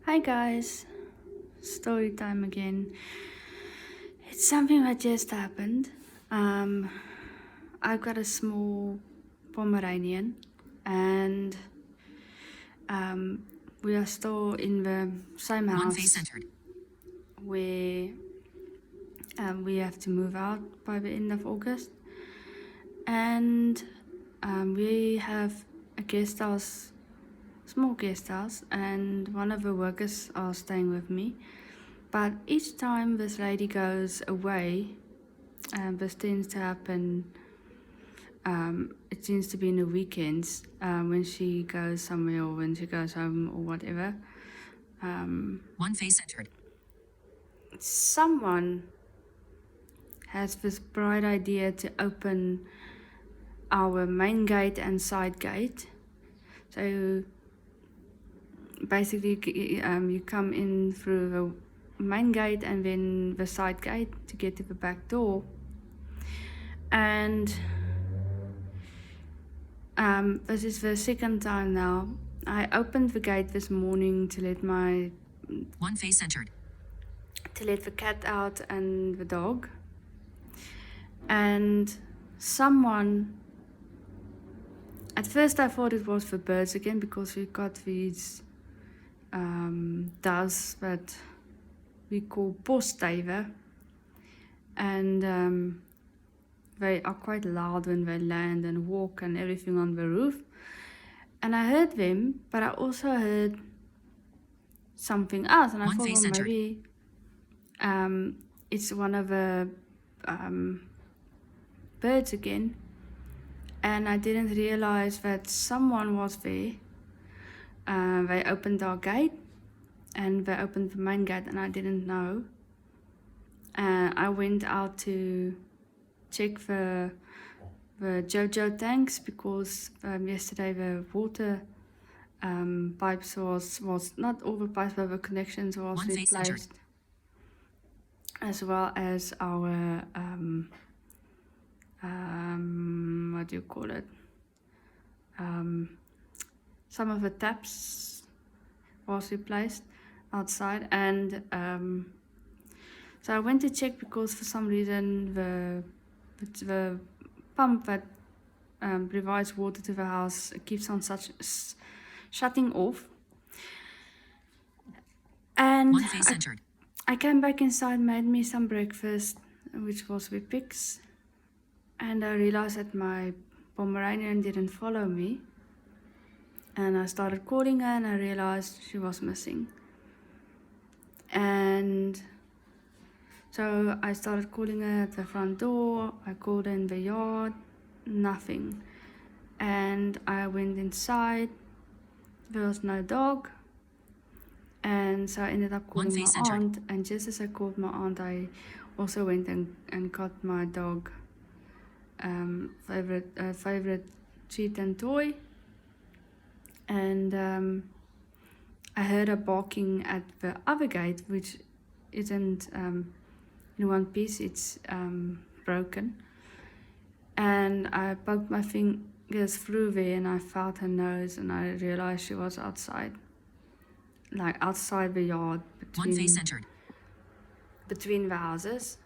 Hi guys, story time again. It's something that just happened. Um, I've got a small Pomeranian, and um, we are still in the same house where we have to move out by the end of August, and we have a guest house, small guest house, and one of the workers are staying with me. But each time this lady goes away, this tends to happen. It seems to be in the weekends when she goes somewhere or when she goes home or whatever. Someone has this bright idea to open our main gate and side gate. So basically, you come in through the main gate and then the side gate to get to the back door. And this is the second time now. I opened the gate this morning to let the cat out and the dog. And someone, at first I thought it was the birds again, because we've got these doves that we call postduiven, and they are quite loud when they land and walk and everything on the roof. And I heard them, but I also heard something else, and I thought, well, maybe it's one of the birds again. And I didn't realize that someone was there. They opened our gate, and they opened the main gate, and I didn't know. I went out to check the JoJo tanks, because yesterday the water pipes was not all the pipes, but the connections was replaced, as well as our what do you call it? Some of the taps was replaced outside, and so I went to check, because for some reason the pump that provides water to the house keeps on shutting off. And I came back inside, made me some breakfast, which was with pigs, and I realized that my Pomeranian didn't follow me. And I started calling her, and I realized she was missing. And so I started calling her at the front door. I called her in the yard, nothing. And I went inside, there was no dog. And so I ended up calling my aunt. And just as I called my aunt, I also went and got my dog favorite treat and toy. And I heard her barking at the other gate, which isn't in one piece, it's broken. And I poked my fingers through there, and I felt her nose, and I realized she was outside, like outside the yard, between the houses.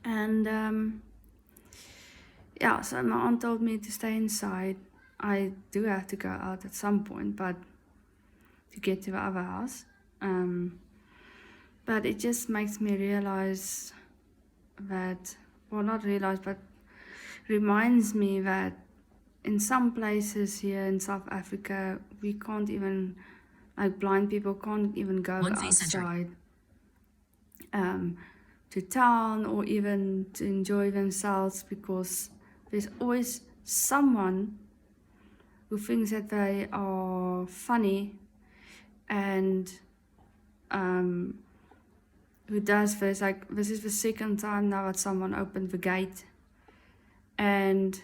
And yeah, so my aunt told me to stay inside. I do have to go out at some point, but to get to the other house. But it just makes me realize that, well, not realize, but reminds me that in some places here in South Africa, we can't even, like blind people can't even go outside to town or even to enjoy themselves, because there's always someone who thinks that they are funny and who does this. Like, this is the second time now that someone opened the gate, and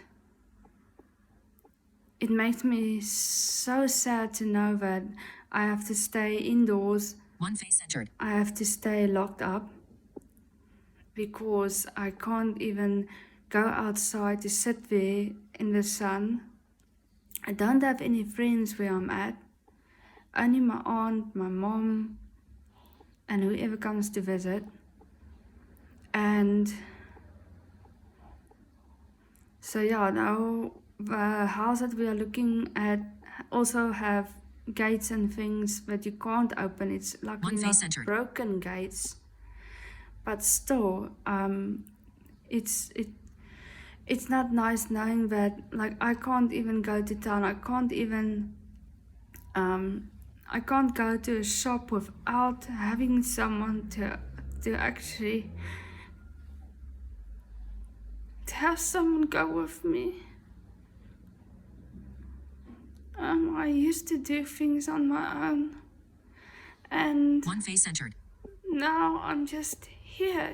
it makes me so sad to know that I have to stay indoors. I have to stay locked up, because I can't even go outside to sit there in the sun. I don't have any friends where I'm at. only my aunt, my mom, and whoever comes to visit. And so yeah, now the house that we are looking at also have gates and things that you can't open. It's luckily not broken gates, but still, it's not nice knowing that, like, I can't even go to town. I can't go to a shop without having someone to actually to have someone go with me. I used to do things on my own, and now I'm just here,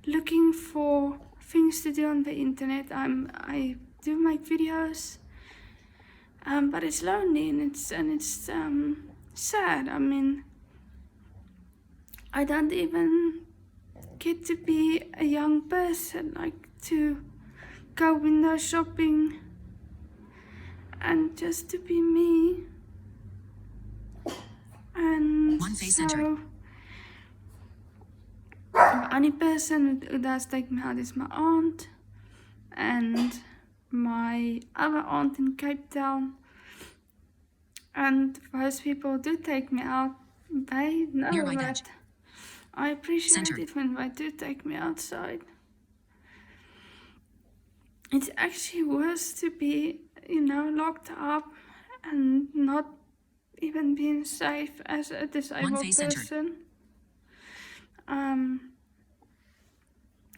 looking for things to do on the internet. I do make videos, but it's lonely and it's sad. I mean, I don't even get to be a young person, like to go window shopping and just to be me. And so the only person who does take me out is my aunt and my other aunt in Cape Town. And those people do take me out. They know that I appreciate it when they do take me outside. It's actually worse to be, locked up and not even being safe as a disabled person.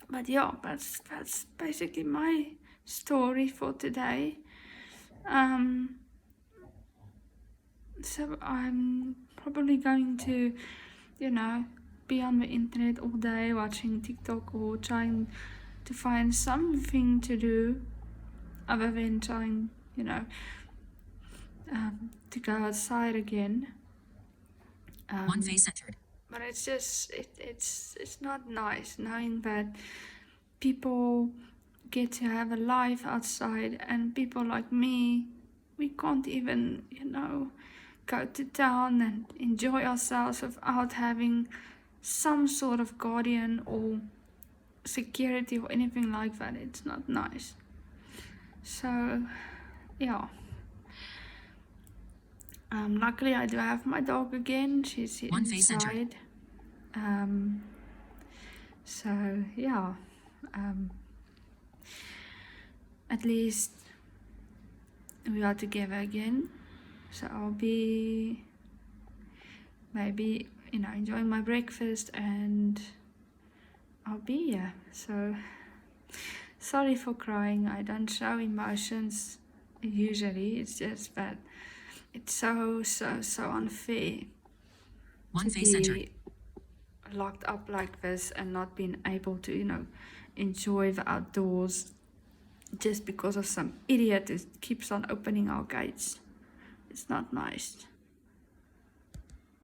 But yeah, that's basically my story for today. So I'm probably going to, be on the internet all day watching TikTok or trying to find something to do other than trying, to go outside again. But it's just, it's not nice knowing that people get to have a life outside and people like me, we can't even, go to town and enjoy ourselves without having some sort of guardian or security or anything like that. It's not nice. So, yeah. Luckily I do have my dog again. She's inside. So yeah. At least we are together again. So I'll be maybe, enjoying my breakfast and I'll be here. So sorry for crying. I don't show emotions usually. It's just that it's so unfair to be locked up like this and not being able to, enjoy the outdoors just because of some idiot who keeps on opening our gates. It's not nice.